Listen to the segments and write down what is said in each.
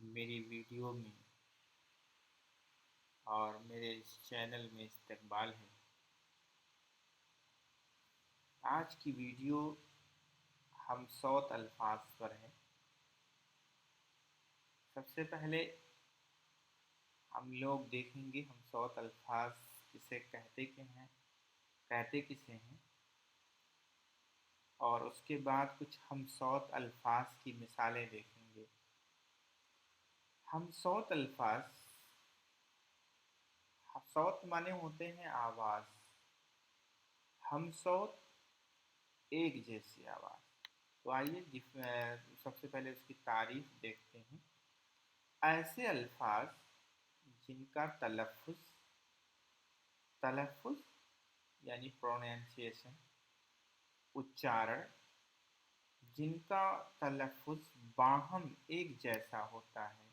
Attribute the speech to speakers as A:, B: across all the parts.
A: میری ویڈیو میں اور میرے اس چینل میں استقبال ہے۔ آج کی ویڈیو ہم صوت الفاظ پر ہے۔ سب سے پہلے ہم لوگ دیکھیں گے ہم صوت الفاظ کسے کہتے کسے ہیں، اور اس کے بعد کچھ ہم صوت الفاظ کی مثالیں دیکھیں گے۔ ہم صوت الفاظ، صوت مانے ہوتے ہیں آواز، ہم صوت ایک جیسی آواز۔ تو آئیے سب سے پہلے اس کی تعریف دیکھتے ہیں۔ ایسے الفاظ جن کا تلفظ یعنی پروننسیشن، اچارن، جن کا تلفظ باہم ایک جیسا ہوتا ہے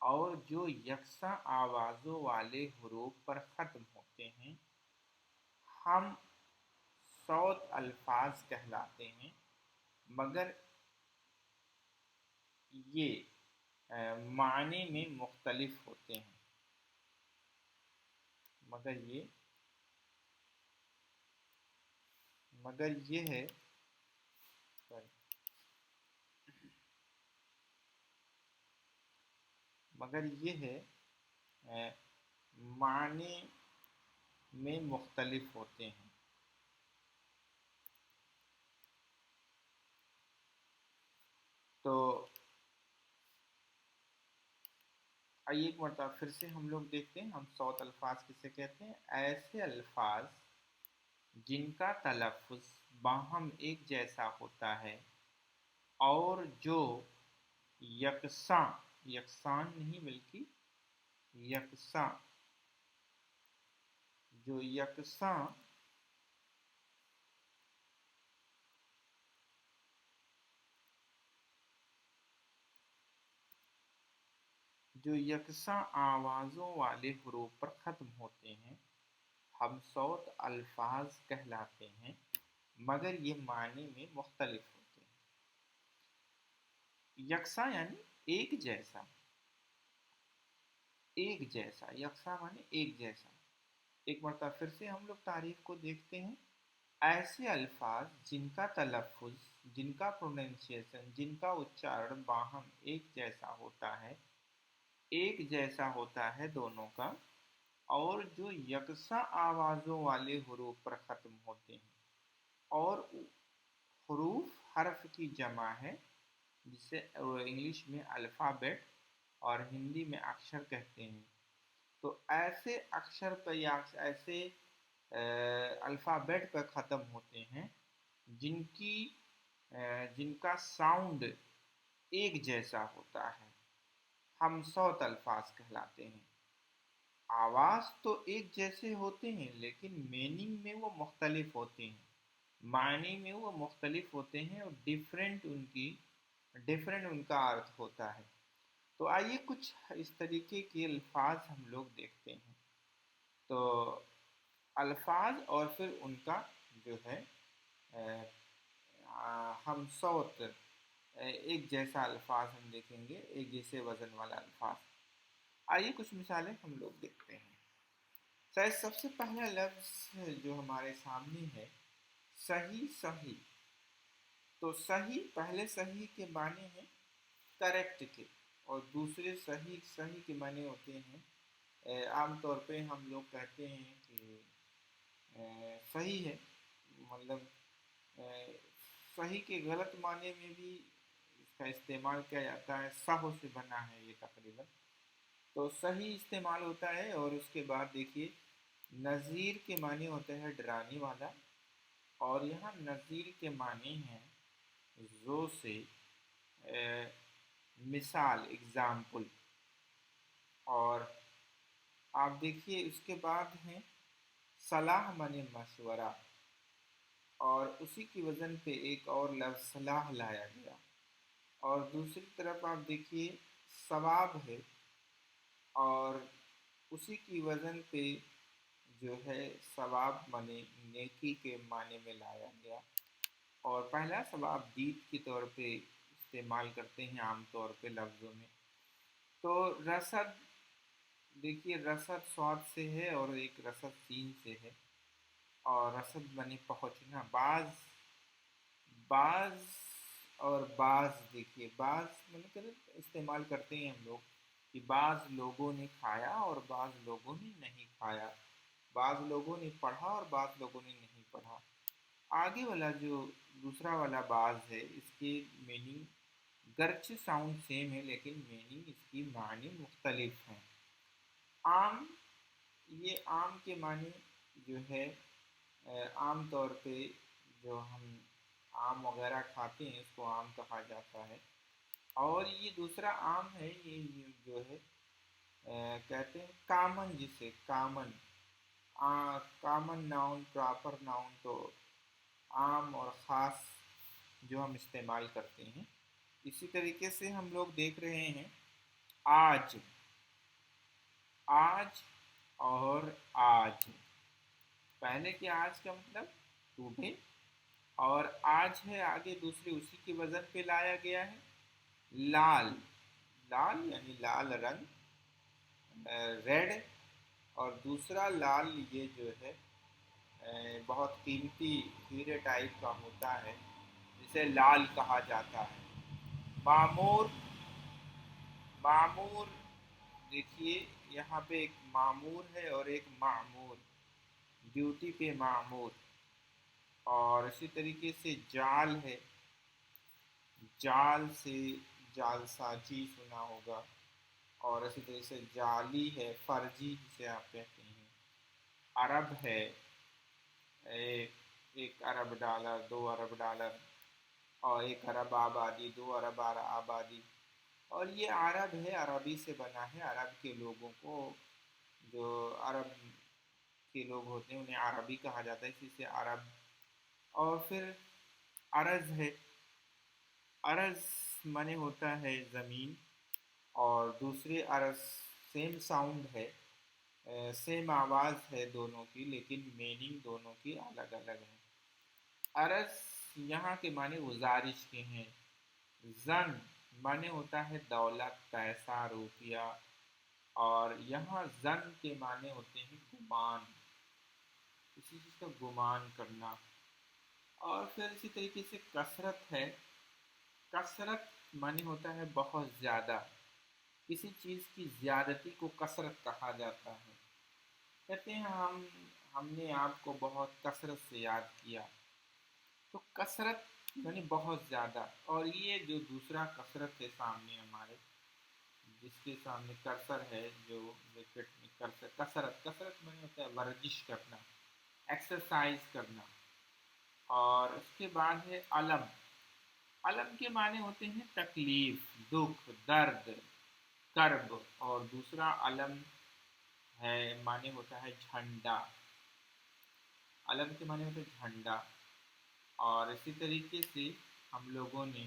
A: اور جو یکساں آوازوں والے حروف پر ختم ہوتے ہیں، ہم صوت الفاظ کہلاتے ہیں، مگر یہ معنی میں مختلف ہوتے ہیں۔ مگر یہ ہے معنی میں مختلف ہوتے ہیں۔ تو آئیے ایک مرتبہ پھر سے ہم لوگ دیکھتے ہیں ہم صوت الفاظ کسے کہتے ہیں۔ ایسے الفاظ جن کا تلفظ باہم ایک جیسا ہوتا ہے اور جو یکساں نہیں بلکہ یکساں آوازوں والے حروف پر ختم ہوتے ہیں، ہم صوت الفاظ کہلاتے ہیں، مگر یہ معنی میں مختلف ہوتے ہیں۔ یکساں یعنی ایک جیسا، یکساں معنی ایک جیسا۔ ایک مرتبہ پھر سے ہم لوگ تعریف کو دیکھتے ہیں۔ ایسے الفاظ جن کا تلفظ، جن کا پروننسیشن، جن کا اچارن باہم ایک جیسا ہوتا ہے دونوں کا، اور جو یکساں آوازوں والے حروف پر ختم ہوتے ہیں، اور حروف حرف کی جمع ہے جسے انگلش میں الفابیٹ اور ہندی میں اکشر کہتے ہیں۔ تو ایسے اکشر پہ یا ایسے الفابیٹ پہ ختم ہوتے ہیں جن کا ساؤنڈ ایک جیسا ہوتا ہے، ہم صوت الفاظ کہلاتے ہیں۔ آواز تو ایک جیسے ہوتے ہیں لیکن میننگ میں وہ مختلف ہوتے ہیں، معنی میں وہ مختلف ہوتے ہیں، اور ڈیفرنٹ ان کا ارتھ ہوتا ہے۔ تو آئیے کچھ اس طریقے کے الفاظ ہم لوگ دیکھتے ہیں۔ تو الفاظ اور پھر ان کا جو ہے ہم صوت ایک جیسا الفاظ ہم دیکھیں گے، ایک جیسے وزن والا الفاظ۔ آئیے کچھ مثالیں ہم لوگ دیکھتے ہیں۔ شاید سب سے پہلا لفظ جو ہمارے سامنے ہے صحیح۔ تو پہلے صحیح کے معنی ہیں کریکٹ کے، اور دوسرے صحیح کے معنی ہوتے ہیں عام طور پہ ہم لوگ کہتے ہیں کہ صحیح ہے، مطلب صحیح کے غلط معنی میں بھی اس کا استعمال کیا جاتا ہے، صحو سے بنا ہے یہ تقریباً۔ تو صحیح استعمال ہوتا ہے، اور اس کے بعد دیکھیے نذیر کے معنی ہوتا ہے ڈرانے والا، اور یہاں نذیر کے معنی ہیں زو سے مثال، اگزامپل۔ اور آپ دیکھیے اس کے بعد ہیں صلاح معنی مشورہ، اور اسی کی وزن پہ ایک اور لفظ صلاح لایا گیا۔ اور دوسری طرف آپ دیکھیے ثواب ہے، اور اسی کی وزن پہ جو ہے ثواب معنی نیکی کے معنی میں لایا گیا، اور پہلا ثواب دید کے طور پہ استعمال کرتے ہیں عام طور پہ لفظوں میں. تو رسد، دیکھیے رسد صاد سے ہے اور ایک رسد سین سے ہے، اور رسد بنے پہنچنا. بعض اور بعض، دیکھیے بعض استعمال کرتے ہیں ہم لوگ کہ بعض لوگوں نے کھایا اور بعض لوگوں نے نہیں کھایا، بعض لوگوں نے پڑھا اور بعض لوگوں نے نہیں پڑھا. آگے والا جو دوسرا والا بعض ہے، اس کی میننگ گرچہ ساؤنڈ سیم ہے لیکن میننگ اس کی معنی مختلف ہیں. عام، یہ عام کے معنی جو ہے عام طور پہ جو ہم آم وغیرہ کھاتے ہیں اس کو آم کہا جاتا ہے. اور یہ دوسرا عام ہے، یہ جو ہے کہتے ہیں کامن، جسے common, common noun proper noun. تو عام اور خاص جو ہم استعمال کرتے ہیں. اسی طریقے سے ہم لوگ دیکھ رہے ہیں آج، آج اور آج. پہلے کے آج کا مطلب ٹوڈے، اور آج ہے آگے دوسرے اسی کی وزن پہ لایا گیا ہے. لال، لال یعنی لال رنگ، ریڈ. اور دوسرا لال یہ جو ہے بہت قیمتی ہیرے ٹائپ کا ہوتا ہے جسے لال کہا جاتا ہے. معمور، معمور، دیکھیے یہاں پہ ایک معمور ہے اور ایک معمور، ڈیوٹی پہ معمور. اور اسی طریقے سے جال ہے، جال سے جال سازی سنا ہوگا. اور اسی طریقے سے جعلی ہے، فرجی جسے آپ کہتے ہیں. عرب ہے، ایک ارب ڈالر، 2 ارب ڈالر، اور 1 ارب آبادی، 2 ارب آبادی. اور یہ عرب ہے، عربی سے بنا ہے. عرب کے لوگوں کو، جو عرب کے لوگ ہوتے ہیں انہیں عربی کہا جاتا ہے، اسی سے عرب. اور پھر عرض ہے، عرض معنی ہوتا ہے زمین. اور دوسری عرض سیم ساؤنڈ ہے، سیم آواز ہے دونوں کی، لیکن میننگ دونوں کی الگ الگ ہے. عرض یہاں کے معنی گزارش کے ہیں. زن معنی ہوتا ہے دولت، پیسہ، روپیہ. اور یہاں زن کے معنی ہوتے ہیں گمان، کسی چیز کا گمان کرنا. اور پھر اسی طریقے سے کثرت ہے. کثرت معنی ہوتا ہے بہت زیادہ، کسی چیز کی زیادتی کو کثرت کہا جاتا ہے. کہتے ہیں ہم نے آپ کو بہت کثرت سے یاد کیا. تو کثرت یعنی بہت زیادہ. اور یہ جو دوسرا کثرت ہے سامنے ہمارے، جس کے سامنے کرسر ہے، جو وکٹ میں کرسر، کثرت، کثرت میں ہوتا ہے ورزش کرنا، ایکسرسائز کرنا. اور اس کے بعد ہے علم. علم کے معنی ہوتے ہیں تکلیف، دکھ، درد، کرب. اور دوسرا علم ہے معنی ہوتا ہے جھنڈا. علم کے معنی ہوتا ہے جھنڈا. اور اسی طریقے سے ہم لوگوں نے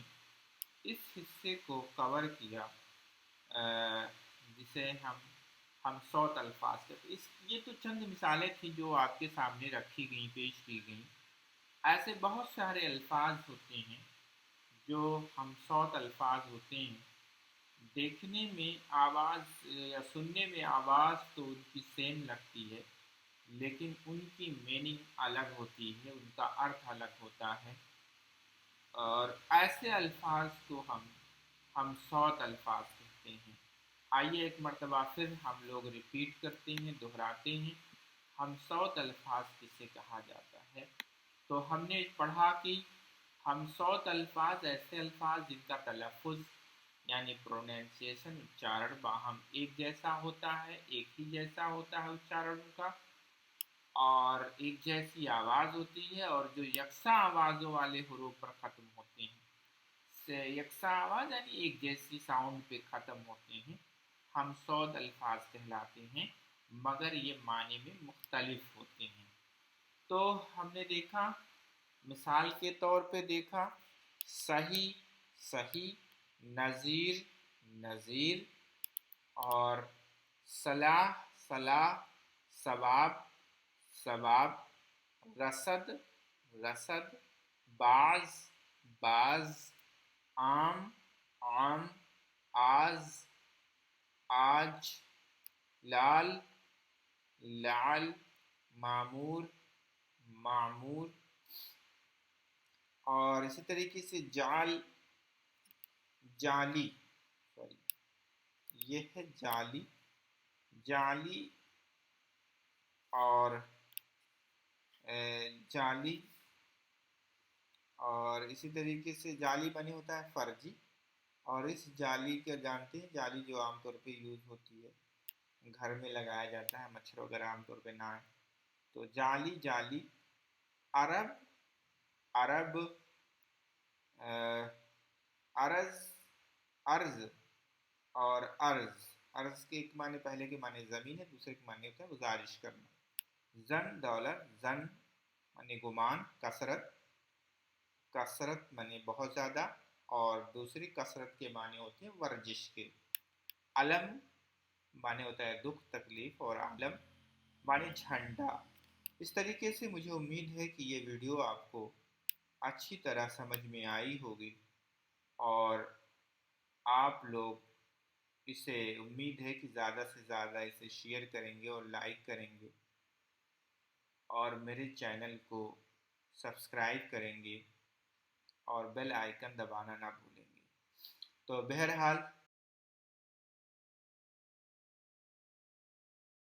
A: اس حصے کو کور کیا جسے ہم صوت الفاظ کہتے ہیں. یہ تو چند مثالیں تھیں جو آپ کے سامنے رکھی گئیں، پیش کی گئیں. ایسے بہت سارے الفاظ ہوتے ہیں جو ہم صوت الفاظ ہوتے ہیں. دیکھنے میں آواز یا سننے میں آواز تو ان کی سیم لگتی ہے، لیکن ان کی میننگ الگ ہوتی ہے، ان کا ارتھ الگ ہوتا ہے. اور ایسے الفاظ کو ہم صوت الفاظ کہتے ہیں. آئیے ایک مرتبہ پھر ہم لوگ ریپیٹ کرتے ہیں، دہراتے ہیں. ہم صوت الفاظ کسے کہا جاتا ہے؟ تو ہم نے پڑھا کہ ہم صوت الفاظ ایسے الفاظ جن کا تلفظ یعنی پروننسیشن، اچارن باہم ایک جیسا ہوتا ہے، ایک ہی جیسا ہوتا ہے اچارن کا، اور ایک جیسی آواز ہوتی ہے، اور جو یکساں آوازوں والے حروف پر ختم ہوتے ہیں. سے یکساں آواز یعنی ایک جیسی ساؤنڈ پہ ختم ہوتے ہیں، ہم صوت الفاظ کہلاتے ہیں، مگر یہ معنی میں مختلف ہوتے ہیں. تو ہم نے دیکھا، مثال کے طور پہ دیکھا صحیح، صحیح، نذیر، نذیر. اور صلاح، صلاح، ثواب، ثواب. رصد، رصد. باز، باز. عام، عام، آز، آج، لال، لعل، معمور، معمور، اور اسی طریقے سے جعل، جعلی، سوری یہ ہے جعلی، جعلی، اور جعلی، اور اسی طریقے سے جعلی بنی ہوتا ہے فرجی، اور اس جعلی کا جانتے ہیں، جعلی جو عام طور پہ یوز ہوتی ہے گھر میں لگایا جاتا ہے، مچھر وغیرہ عام طور پہ نہ آئے، تو جعلی، جعلی، عرب، عرب، عرض، عرض، اور عرض، عرض کے ایک معنی، پہلے کے معنی زمین ہے، دوسرے کے معنی ہوتا ہے گزارش کرنا، زن، دولت، زن معنی گمان، کثرت، کثرت معنی بہت زیادہ، اور دوسری کثرت کے معنی ہوتے ہیں ورزش کے، علم معنی ہوتا ہے دکھ، تکلیف، اور عالم معنی جھنڈا۔ اس طریقے سے مجھے امید ہے کہ یہ ویڈیو آپ کو اچھی طرح سمجھ میں آئی ہوگی، اور آپ لوگ اسے، امید ہے کہ زیادہ سے زیادہ اسے شیئر کریں گے اور لائک کریں گے، اور میرے چینل کو سبسکرائب کریں گے، اور بیل آئیکن دبانا نہ بھولیں گے۔ تو بہرحال